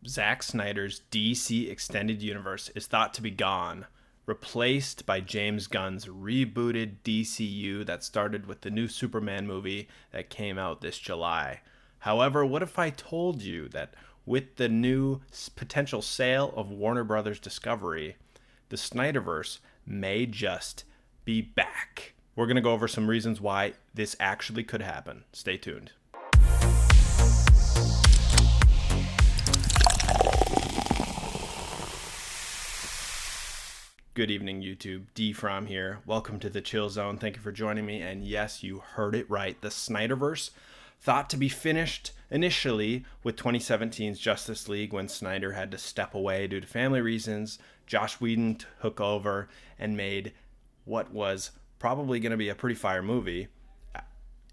Zack Snyder's DC Extended Universe is thought to be gone, replaced by James Gunn's rebooted DCEU that started with the new Superman movie that came out this July. However, what if I told you that with the new potential sale of Warner Brothers Discovery, the Snyderverse may just be back? We're going to go over some reasons why this actually could happen. Stay tuned. Good evening, YouTube. Dfromm here. Welcome to the Chill Zone. Thank you for joining me. And yes, you heard it right. The Snyderverse, thought to be finished initially with 2017's Justice League when Snyder had to step away due to family reasons. Joss Whedon took over and made what was probably going to be a pretty fire movie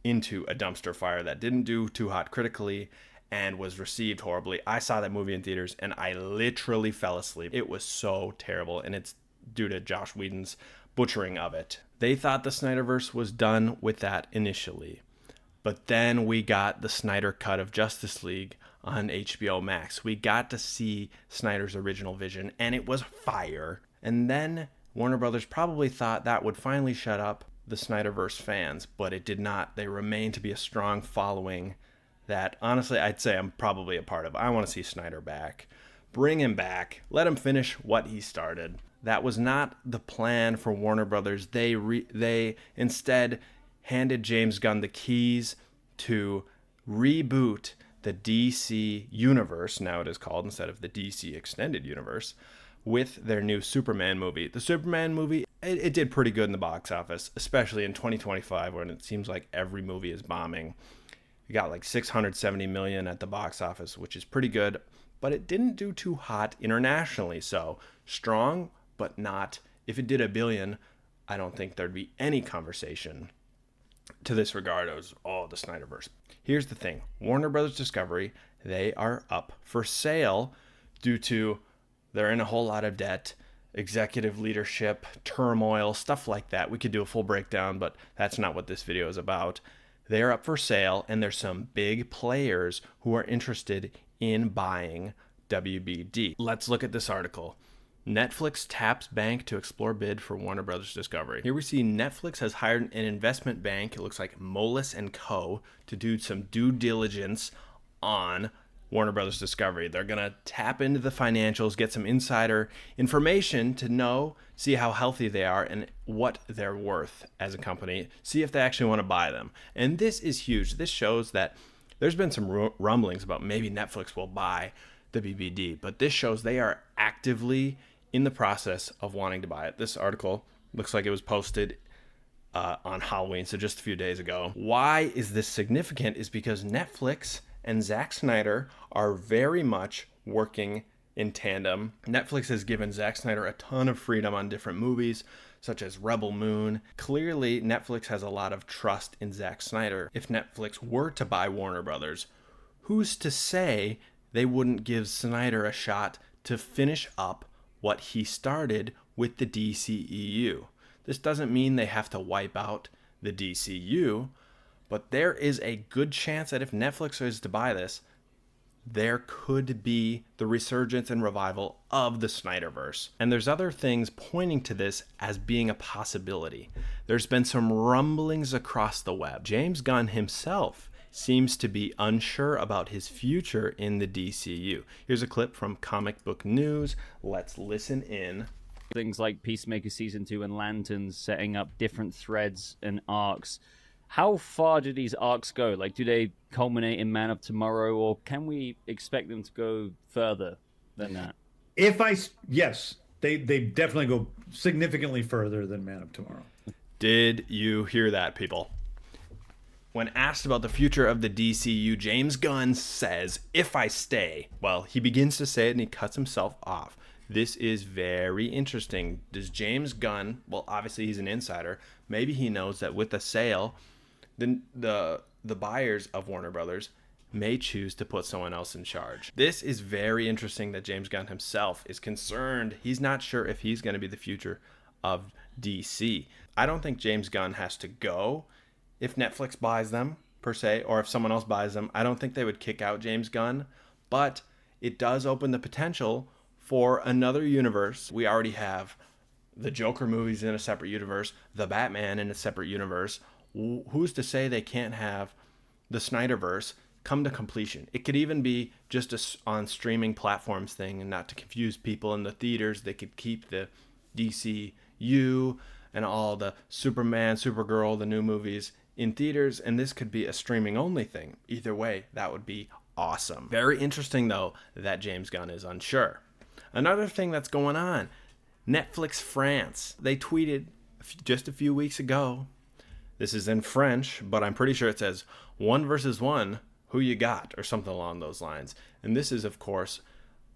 into a dumpster fire that didn't do too hot critically and was received horribly. I saw that movie in theaters and I literally fell asleep. It was so terrible, and it's due to Joss Whedon's butchering of it. They thought the Snyderverse was done with that initially. But then we got the Snyder cut of Justice League on HBO Max. We got to see Snyder's original vision, and it was fire. And then Warner Brothers probably thought that would finally shut up the Snyderverse fans, but it did not. They remain to be a strong following that, honestly, I'd say I'm probably a part of. I want to see Snyder back. Bring him back. Let him finish what he started. That was not the plan for Warner Brothers. They instead handed James Gunn the keys to reboot the DC Universe, now it is called, instead of the DC Extended Universe, with their new Superman movie. The Superman movie, it did pretty good in the box office, especially in 2025 when it seems like every movie is bombing. It got like $670 million at the box office, which is pretty good, but it didn't do too hot internationally. So strong, but not. If it did $1 billion, I don't think there'd be any conversation to this regard as, the Snyderverse. Here's the thing. Warner Brothers Discovery, they are up for sale due to they're in a whole lot of debt, executive leadership, turmoil, stuff like that. We could do a full breakdown, but that's not what this video is about. They're up for sale, and there's some big players who are interested in buying WBD. Let's look at this article. Netflix taps bank to explore bid for Warner Brothers Discovery. Here we see Netflix has hired an investment bank, it looks like Moelis & Co., to do some due diligence on Warner Brothers Discovery. They're going to tap into the financials, get some insider information to see how healthy they are and what they're worth as a company, see if they actually want to buy them. And this is huge. This shows that there's been some rumblings about maybe Netflix will buy the BBD, but this shows they are actively in the process of wanting to buy it. This article looks like it was posted on Halloween, so just a few days ago. Why is this significant is because Netflix and Zack Snyder are very much working in tandem. Netflix has given Zack Snyder a ton of freedom on different movies, such as Rebel Moon. Clearly, Netflix has a lot of trust in Zack Snyder. If Netflix were to buy Warner Brothers, who's to say they wouldn't give Snyder a shot to finish up what he started with the DCEU? This doesn't mean they have to wipe out the DCU, but there is a good chance that if Netflix is to buy this, there could be the resurgence and revival of the Snyderverse. And there's other things pointing to this as being a possibility. There's been some rumblings across the web. James Gunn himself seems to be unsure about his future in the DCU. Here's a clip from Comic Book News. Let's listen in. Things like Peacemaker Season 2 and Lanterns setting up different threads and arcs. How far do these arcs go? Like, do they culminate in Man of Tomorrow, or can we expect them to go further than that? Yes, they definitely go significantly further than Man of Tomorrow. Did you hear that, people? When asked about the future of the DCU, James Gunn says, if I stay. Well, he begins to say it and he cuts himself off. This is very interesting. Does James Gunn, well, obviously he's an insider, maybe he knows that with the sale, the buyers of Warner Brothers may choose to put someone else in charge. This is very interesting that James Gunn himself is concerned. He's not sure if he's going to be the future of DC. I don't think James Gunn has to go if Netflix buys them, per se, or if someone else buys them. I don't think they would kick out James Gunn. But it does open the potential for another universe. We already have the Joker movies in a separate universe, the Batman in a separate universe. Who's to say they can't have the Snyderverse come to completion? It could even be just a on streaming platforms thing, and not to confuse people in the theaters. They could keep the DCEU and all the Superman, Supergirl, the new movies in theaters, and this could be a streaming only thing. Either way, that would be awesome. Very interesting, though, that James Gunn is unsure. Another thing that's going on, Netflix France. They tweeted just a few weeks ago. This is in French, but I'm pretty sure it says 1 versus 1, who you got, or something along those lines. And this is, of course,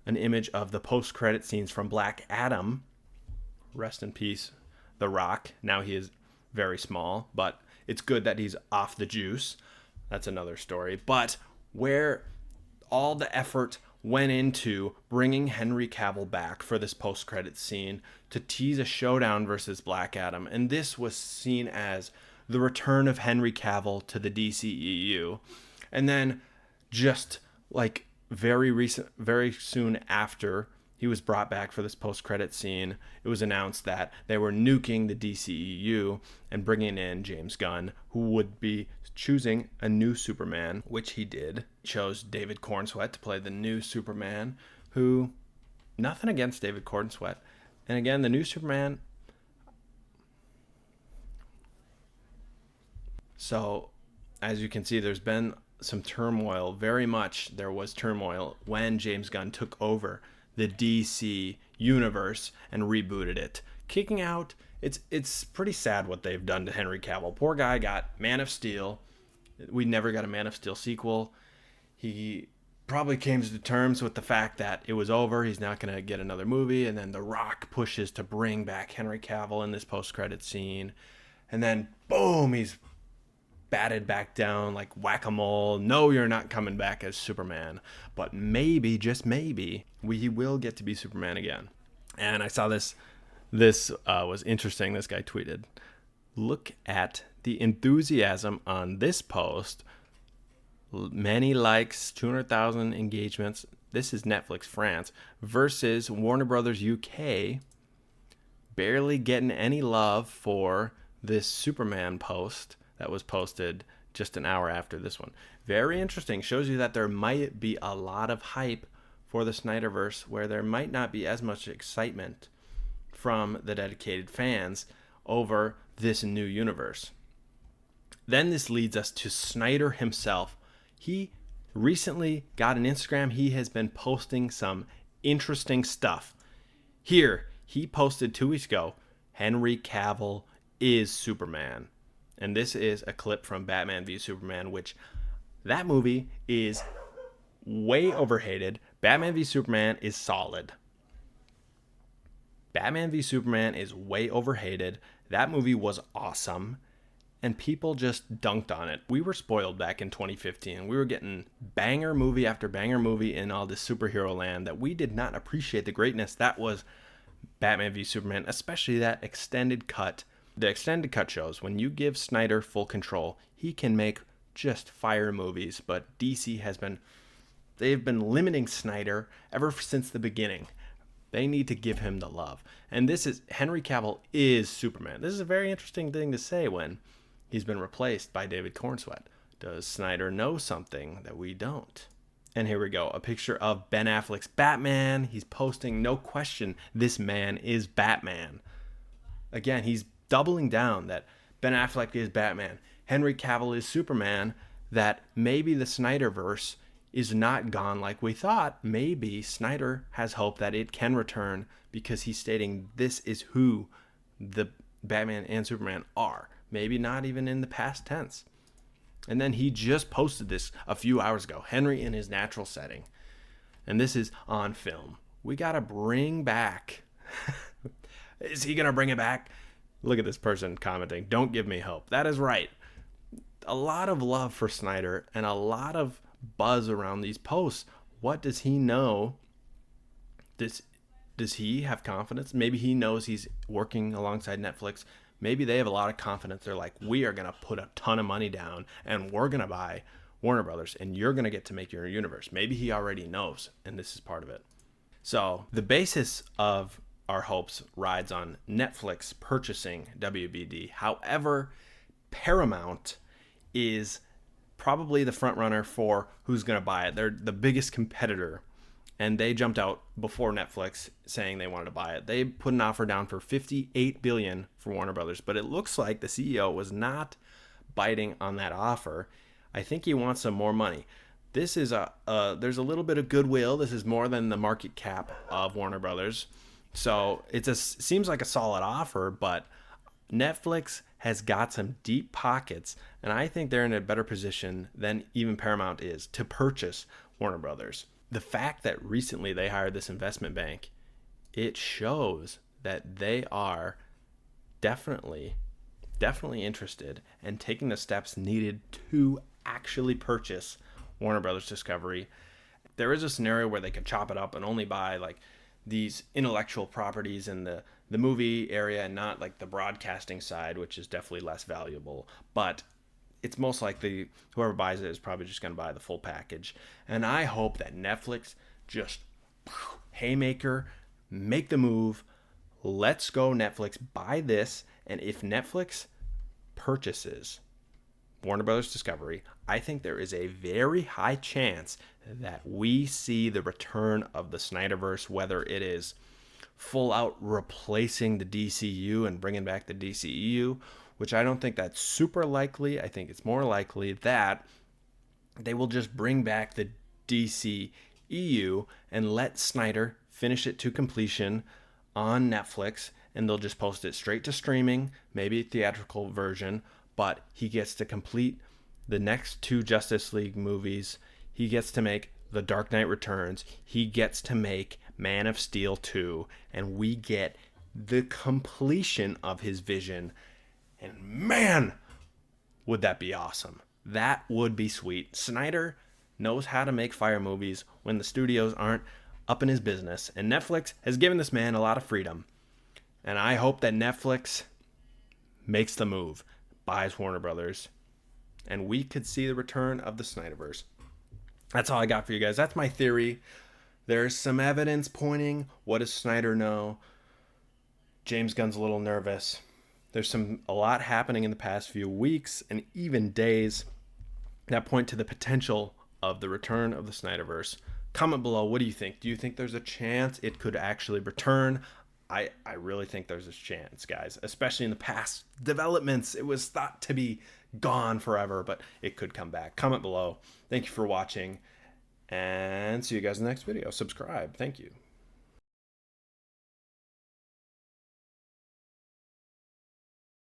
an image of the post-credit scenes from Black Adam. Rest in peace, The Rock. Now he is very small, but it's good that he's off the juice. That's another story. But where all the effort went into bringing Henry Cavill back for this post-credit scene to tease a showdown versus Black Adam. And this was seen as the return of Henry Cavill to the DCEU. And then just like very soon after he was brought back for this post-credit scene, it was announced that they were nuking the DCEU and bringing in James Gunn, who would be choosing a new Superman, which he did. He chose David Cornsweet to play the new Superman, who, nothing against David Cornsweet. And again, the new Superman. So, as you can see, there's been some turmoil. Very much there was turmoil when James Gunn took over the DC universe and rebooted it. Kicking out, it's pretty sad what they've done to Henry Cavill. Poor guy got Man of Steel. We never got a Man of Steel sequel. He probably came to terms with the fact that it was over. He's not going to get another movie. And then The Rock pushes to bring back Henry Cavill in this post-credit scene. And then, boom, he's batted back down like whack-a-mole. No, you're not coming back as Superman. But maybe, just maybe, we will get to be Superman again. And I saw this was interesting. This guy tweeted, "Look at the enthusiasm on this post. Many likes, 200,000 engagements. This is Netflix France versus Warner Brothers UK. Barely getting any love for this Superman post that was posted just an hour after this one." Very interesting. Shows you that there might be a lot of hype for the Snyderverse where there might not be as much excitement from the dedicated fans over this new universe. Then this leads us to Snyder himself. He recently got an Instagram. He has been posting some interesting stuff. Here, he posted 2 weeks ago, Henry Cavill is Superman. And this is a clip from Batman v Superman, which that movie is way overhated. Batman v Superman is solid. Batman v Superman is way overhated. That movie was awesome. And people just dunked on it. We were spoiled back in 2015. We were getting banger movie after banger movie in all this superhero land that we did not appreciate the greatness that was Batman v Superman, especially that extended cut. The extended cut shows when you give Snyder full control, he can make just fire movies. But DC they've been limiting Snyder ever since the beginning. They need to give him the love. And this is, Henry Cavill is Superman. This is a very interesting thing to say when he's been replaced by David Cornsweet. Does Snyder know something that we don't? And here we go. A picture of Ben Affleck's Batman. He's posting, no question, this man is Batman. Again, he's doubling down that Ben Affleck is Batman. Henry Cavill is Superman. That maybe the Snyderverse is not gone like we thought. Maybe Snyder has hope that it can return because he's stating this is who the Batman and Superman are. Maybe not even in the past tense. And then he just posted this a few hours ago. Henry in his natural setting. And this is on film. We got to bring back. Is he going to bring it back? Look at this person commenting. Don't give me hope. That is right. A lot of love for Snyder and a lot of buzz around these posts. What does he know? Does he have confidence? Maybe he knows he's working alongside Netflix. Maybe they have a lot of confidence. They're like, we are going to put a ton of money down and we're going to buy Warner Brothers, and you're going to get to make your universe. Maybe he already knows, and this is part of it. So the basis of our hopes rides on Netflix purchasing WBD. However, Paramount is probably the front runner for who's going to buy it. They're the biggest competitor, and they jumped out before Netflix saying they wanted to buy it. They put an offer down for $58 billion for Warner Brothers, but it looks like the CEO was not biting on that offer. I think he wants some more money. This is there's a little bit of goodwill. This is more than the market cap of Warner Brothers. So seems like a solid offer, but Netflix has got some deep pockets, and I think they're in a better position than even Paramount is to purchase Warner Brothers. The fact that recently they hired this investment bank, it shows that they are definitely interested and taking the steps needed to actually purchase Warner Brothers Discovery. There is a scenario where they could chop it up and only buy like these intellectual properties in the movie area and not like the broadcasting side, which is definitely less valuable. But it's most likely whoever buys it is probably just going to buy the full package. And I hope that Netflix just haymaker, make the move. Let's go, Netflix, buy this. And if Netflix purchases Warner Brothers Discovery, I think there is a very high chance that we see the return of the Snyderverse, whether it is full out replacing the DCEU and bringing back the DCEU, which I don't think that's super likely. I think it's more likely that they will just bring back the DCEU and let Snyder finish it to completion on Netflix, and they'll just post it straight to streaming, maybe a theatrical version, but he gets to complete the next two Justice League movies. He gets to make The Dark Knight Returns. He gets to make Man of Steel 2, and we get the completion of his vision. And man, would that be awesome. That would be sweet. Snyder knows how to make fire movies when the studios aren't up in his business, and Netflix has given this man a lot of freedom. And I hope that Netflix makes the move, buys Warner Brothers, and we could see the return of the Snyderverse. That's all I got for you guys. That's my theory. There's some evidence pointing. What does Snyder know? James Gunn's a little nervous. There's a lot happening in the past few weeks and even days that point to the potential of the return of the Snyderverse. Comment below, what do you think? Do you think there's a chance it could actually return? I really think there's a chance, guys, especially in the past developments. It was thought to be gone forever, but it could come back. Comment below. Thank you for watching, and see you guys in the next video. Subscribe. Thank you.